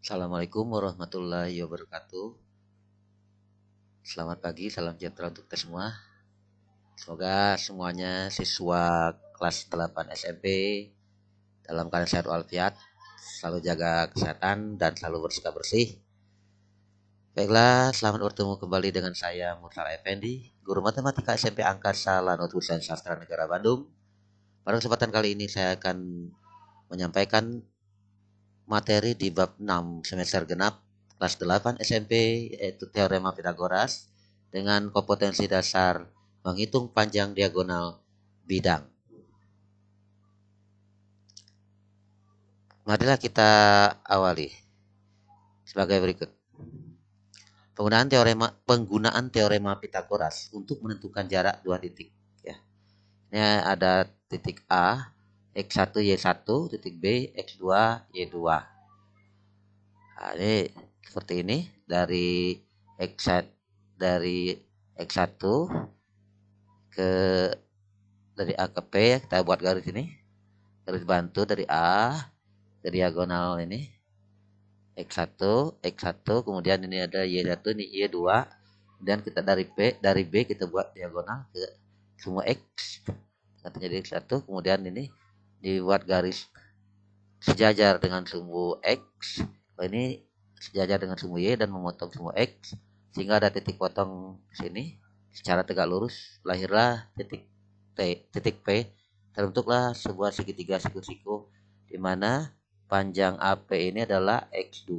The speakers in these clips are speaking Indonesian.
Assalamualaikum warahmatullahi wabarakatuh. Selamat pagi, salam sejahtera untuk kita semua. Semoga semuanya siswa kelas 8 SMP dalam keadaan sehat walafiat, selalu jaga kesehatan dan selalu bersikap bersih. Baiklah, selamat bertemu kembali dengan saya Murtala Effendi, guru matematika SMP Angkasa Lanut Hussein Sastra Negara Bandung. Pada kesempatan kali ini saya akan menyampaikan materi di bab 6 semester genap kelas 8 SMP, yaitu teorema Pitagoras dengan kompetensi dasar menghitung panjang diagonal bidang. Marilah kita awali sebagai berikut. Penggunaan teorema Pitagoras untuk menentukan jarak dua titik. Ya. Ini ada titik A, X1 Y1, titik B, X2 Y2. Nah, ini seperti ini dari X1 ke dari A ke P, kita buat garis ini, garis bantu dari A ke diagonal ini X1 kemudian ini ada Y1, ini Y2, dan kita dari B kita buat diagonal ke semua X, nanti jadi X1, kemudian ini dibuat garis sejajar dengan sumbu X, ini sejajar dengan sumbu Y dan memotong sumbu X sehingga ada titik potong sini secara tegak lurus, lahirlah titik P, terbentuklah sebuah segitiga siku-siku di mana panjang AP ini adalah X2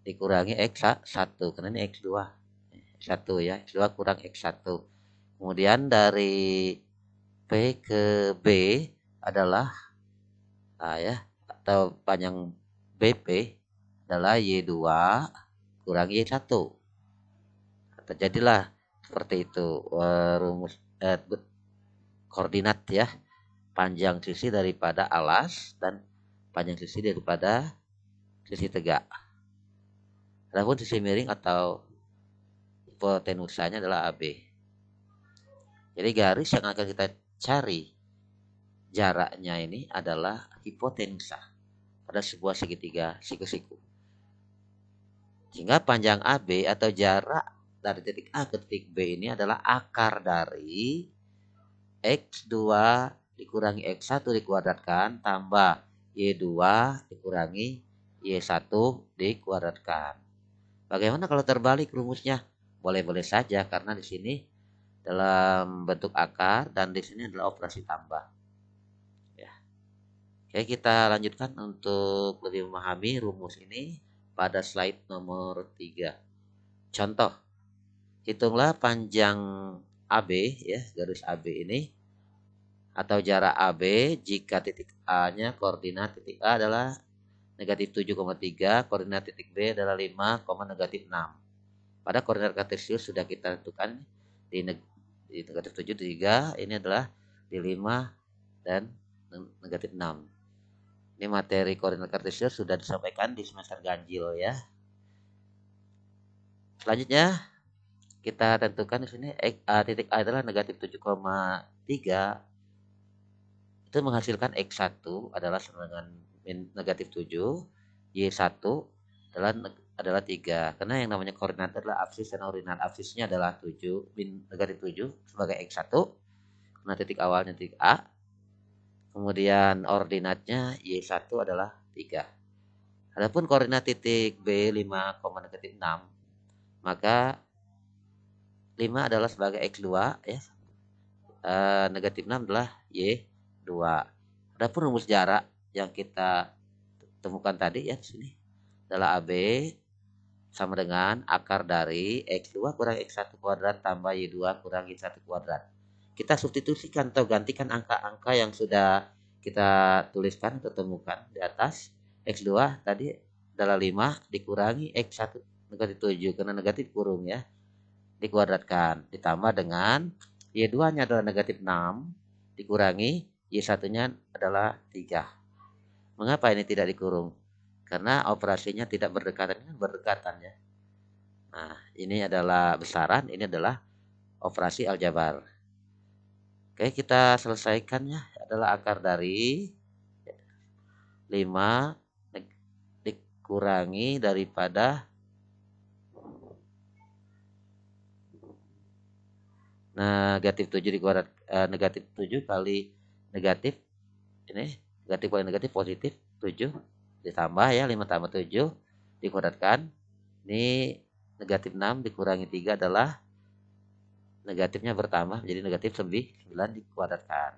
dikurangi X1 karena ini X2 ya, X2 kurang X1. Kemudian dari P ke B adalah atau panjang BP adalah Y2 kurang Y1. Terjadilah seperti itu rumus koordinat ya, panjang sisi daripada alas dan panjang sisi daripada sisi tegak. Adapun sisi miring atau hipotenusanya adalah AB. Jadi garis yang akan kita cari jaraknya ini adalah hipotenusa pada sebuah segitiga siku-siku. Sehingga panjang AB atau jarak dari titik A ke titik B ini adalah akar dari X2 dikurangi X1 dikuadratkan tambah Y2 dikurangi Y1 dikuadratkan. Bagaimana kalau terbalik rumusnya? Boleh-boleh saja karena di sini dalam bentuk akar dan di sini adalah operasi tambah. Ya. Oke, kita lanjutkan untuk lebih memahami rumus ini pada slide nomor 3. Contoh, hitunglah panjang AB ya, garis AB ini atau jarak AB jika titik A-nya koordinat titik A adalah negatif 7,3, koordinat titik B adalah 5, negatif 6. Pada koordinat kartesius sudah kita tentukan di negatif 7, 3, ini adalah di 5 dan negatif 6. Ini materi koordinat kartesius sudah disampaikan di semester ganjil ya. Selanjutnya kita tentukan di sini titik A adalah negatif 7,3, itu menghasilkan X1 adalah sama dengan negatif 7, Y1 adalah 3. Karena yang namanya koordinat adalah absis dan ordinat absisnya adalah 7, negatif 7 sebagai X1. Karena titik awalnya titik A. Kemudian ordinatnya Y1 adalah 3. Adapun koordinat titik B 5, negatif 6, maka 5 adalah sebagai X2 ya. Negatif 6 adalah Y2. Adapun rumus jarak yang kita temukan tadi ya di sini adalah AB sama dengan akar dari X2 kurang X1 kuadrat tambah Y2 kurang Y1 kuadrat. Kita substitusikan atau gantikan angka-angka yang sudah kita tuliskan atau temukan di atas. X2 tadi adalah 5 dikurangi X1 negatif 7 karena negatif kurung ya, dikuadratkan ditambah dengan Y2-nya adalah negatif 6 dikurangi Y1-nya adalah 3. Mengapa ini tidak dikurung? Karena operasinya tidak berdekatan, ya. Nah, ini adalah besaran, ini adalah operasi aljabar. Oke, kita selesaikannya adalah akar dari 5 kurangi daripada negatif 7 di kuadrat, negatif 7 kali negatif ini, negatif kali negatif positif 7 ditambah ya 5 tambah 7 dikuadratkan. Ini negatif 6 dikurangi 3 adalah negatifnya bertambah menjadi negatif 9 dikuadratkan.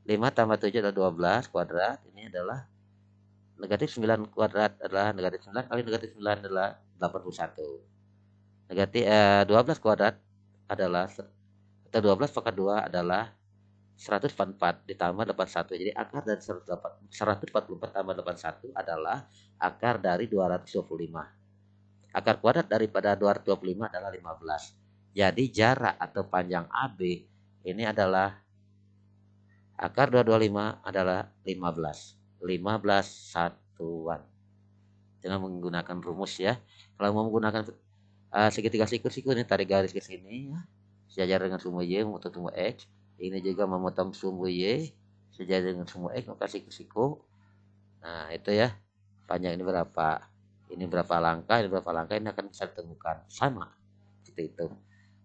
5 tambah 7 adalah 12 kuadrat. Ini adalah negatif 9 kuadrat adalah negatif 9 kali negatif 9 adalah 81. Negatif 12 kuadrat adalah, atau 12 pangkat 2 adalah 144 ditambah 81. Jadi akar dari 144 tambah 81 adalah akar dari 225. Akar kuadrat daripada 225 adalah 15. Jadi jarak atau panjang AB ini adalah akar 225 adalah 15. 15 satuan. Dengan menggunakan rumus ya. Kalau mau menggunakan segitiga siku-siku ini tarik garis ke sini ya. Sejajar dengan sumbu Y untuk sumbu X. Ini juga memotong sumbu Y sejajar dengan sumbu X maka siku-siku. Nah, itu ya. Panjang ini berapa? Ini berapa langkah, ini berapa langkah, ini akan bisa ditemukan. Sama. Seperti itu.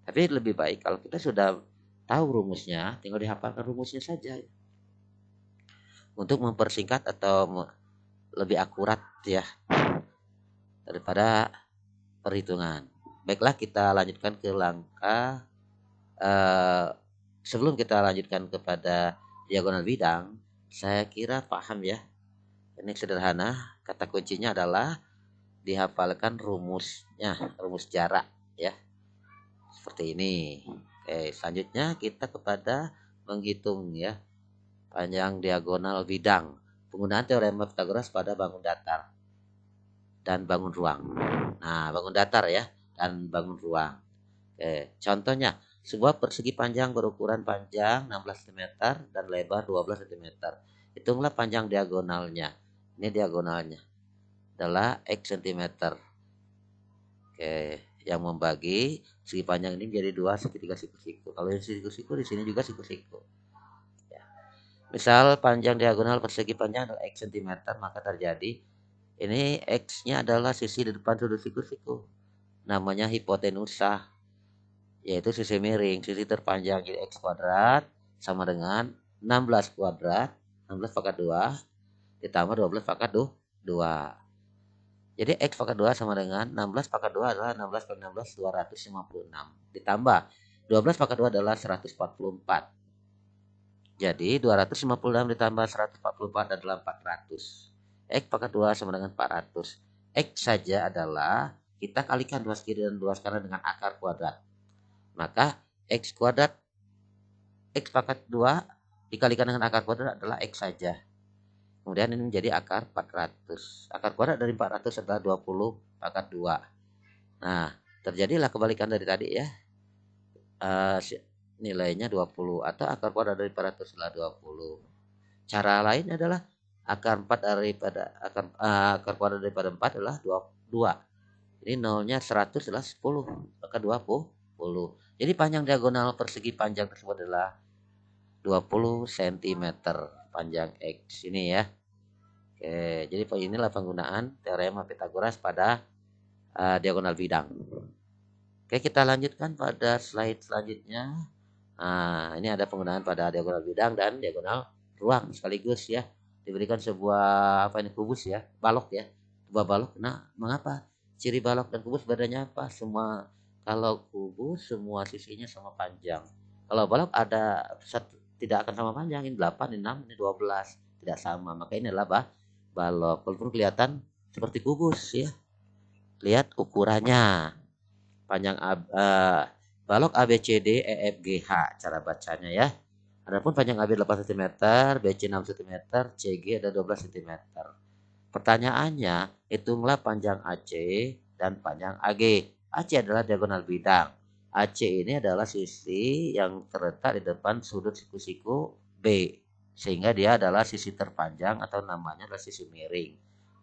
Tapi lebih baik kalau kita sudah tahu rumusnya, tinggal dihafalkan rumusnya saja. Untuk mempersingkat atau lebih akurat ya daripada perhitungan. Baiklah, kita lanjutkan ke langkah sebelum kita lanjutkan kepada diagonal bidang. Saya kira paham ya. Ini sederhana. Kata kuncinya adalah dihafalkan rumusnya, rumus jarak ya. Seperti ini. Oke, selanjutnya kita kepada menghitung ya panjang diagonal bidang. Penggunaan teorema Pythagoras pada bangun datar dan bangun ruang. Nah, bangun datar ya dan bangun ruang. Oke, contohnya sebuah persegi panjang berukuran panjang 16 cm dan lebar 12 cm. Hitunglah panjang diagonalnya. Ini diagonalnya adalah X cm. Oke, yang membagi segi panjang ini menjadi 2 segitiga siku-siku. Kalau yang siku-siku di sini juga siku-siku. Ya. Misal panjang diagonal persegi panjang adalah X cm, maka terjadi ini X-nya adalah sisi di depan sudut siku-siku. Namanya hipotenusa, yaitu sisi miring, sisi terpanjang. Jadi X kuadrat sama dengan 16 kuadrat, 16 pangkat 2 ditambah 12 pangkat 2. Jadi X pangkat 2 sama dengan 16 pangkat 2 adalah 16 kali 16, 256. Ditambah 12 pangkat 2 adalah 144. Jadi 256 ditambah 144 adalah 400. X pangkat 2 sama dengan 400. X saja adalah kita kalikan 2 kiri dan 2 kanan dengan akar kuadrat. Maka X kuadrat X pangkat 2 dikalikan dengan akar kuadrat adalah X saja. Kemudian ini menjadi akar 400. Akar kuadrat dari 400 adalah 20 pangkat 2. Nah, terjadilah kebalikan dari tadi ya. Nilainya 20 atau akar kuadrat dari 400 adalah 20. Cara lain adalah akar 4 daripada akar kuadrat daripada 4 adalah 2. Ini nolnya 100 adalah 10, maka 20. Jadi panjang diagonal persegi panjang tersebut adalah 20 cm panjang X ini ya. Oke, jadi inilah penggunaan teorema Pythagoras pada diagonal bidang. Oke, kita lanjutkan pada slide selanjutnya. Nah, ini ada penggunaan pada diagonal bidang dan diagonal ruang sekaligus ya. Diberikan sebuah kubus ya, balok ya. Sebuah balok. Nah, mengapa? Ciri balok dan kubus bedanya apa? Kalau kubus semua sisinya sama panjang. Kalau balok ada tidak akan sama panjang. Ini 8, ini 6, ini 12. Tidak sama. Maka ini adalah balok. Walaupun kelihatan seperti kubus ya. Lihat ukurannya. Panjang balok ABCD EFGH cara bacanya ya. Adapun panjang AB 8 cm, BC 6 cm, CG ada 12 cm. Pertanyaannya, hitunglah panjang AC dan panjang AG. AC adalah diagonal bidang. AC ini adalah sisi yang terletak di depan sudut siku-siku B. Sehingga dia adalah sisi terpanjang atau namanya adalah sisi miring.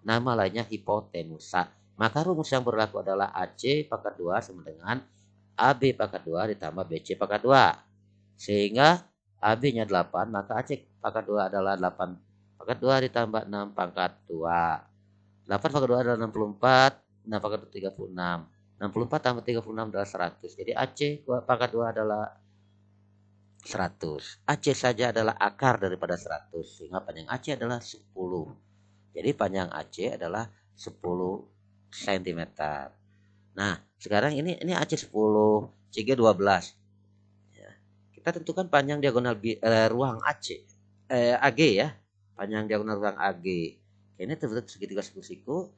Nama lainnya hipotenusa. Maka rumus yang berlaku adalah AC pangkat 2 sama dengan AB pangkat 2 ditambah BC pangkat 2. Sehingga AB-nya 8, maka AC pangkat 2 adalah 8 pangkat 2 ditambah 6 pangkat 2. 8 pangkat 2 adalah 64, 6 pangkat 2 36. 64 tambah 36 adalah 100. Jadi AC pangkat 2 adalah 100. AC saja adalah akar daripada 100. Sehingga panjang AC adalah 10. Jadi panjang AC adalah 10 cm. Nah, sekarang ini AC 10, CG 12. Ya. Kita tentukan panjang diagonal ruang AC. AG ya. Panjang diagonal ruang AG. Ini terbentuk segitiga siku-siku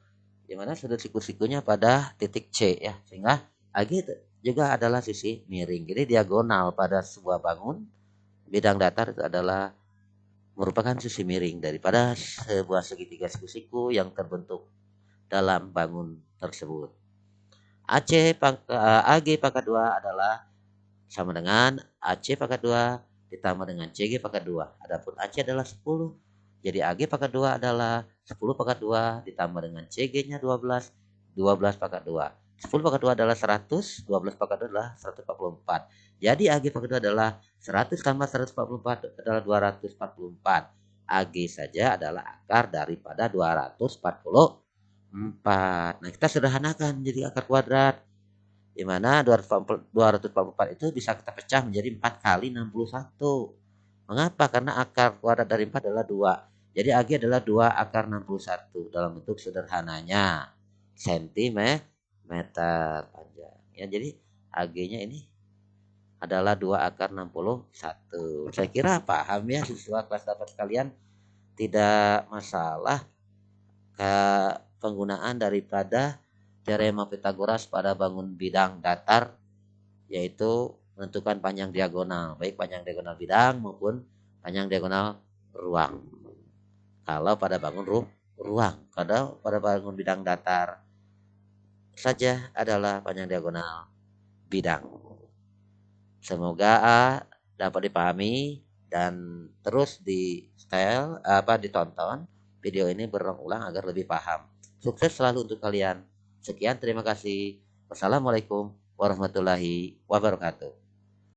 di mana sudut siku-sikunya pada titik C ya. Sehingga AG juga adalah sisi miring. Jadi diagonal pada sebuah bangun bidang datar itu adalah merupakan sisi miring daripada sebuah segitiga siku-siku yang terbentuk dalam bangun tersebut. AG pangkat 2 adalah sama dengan AC pangkat 2 ditambah dengan CG pangkat 2. Adapun AC adalah 10. Jadi AG pangkat 2 adalah 10 pangkat 2 ditambah dengan CG-nya 12. 12 pangkat 2. 10 pangkat 2 adalah 100. 12 pangkat 2 adalah 144. Jadi AG pangkat 2 adalah 100 tambah 144 adalah 244. AG saja adalah akar daripada 244. Nah, kita sederhanakan jadi akar kuadrat. Di mana 244 itu bisa kita pecah menjadi 4 kali 61. Mengapa? Karena akar kuadrat dari 4 adalah 2. Jadi AG adalah 2 akar 61 dalam bentuk sederhananya cm panjang. Ya, jadi AG-nya ini adalah 2 akar 61. Saya kira paham ya siswa kelas 8 sekalian. Tidak masalah ke penggunaan daripada teorema Pythagoras pada bangun bidang datar, yaitu menentukan panjang diagonal, baik panjang diagonal bidang maupun panjang diagonal ruang. Kalau pada bangun ruang, kalau pada bangun bidang datar saja adalah panjang diagonal bidang. Semoga dapat dipahami dan terus ditonton video ini berulang-ulang agar lebih paham. Sukses selalu untuk kalian. Sekian, terima kasih. Wassalamualaikum warahmatullahi wabarakatuh.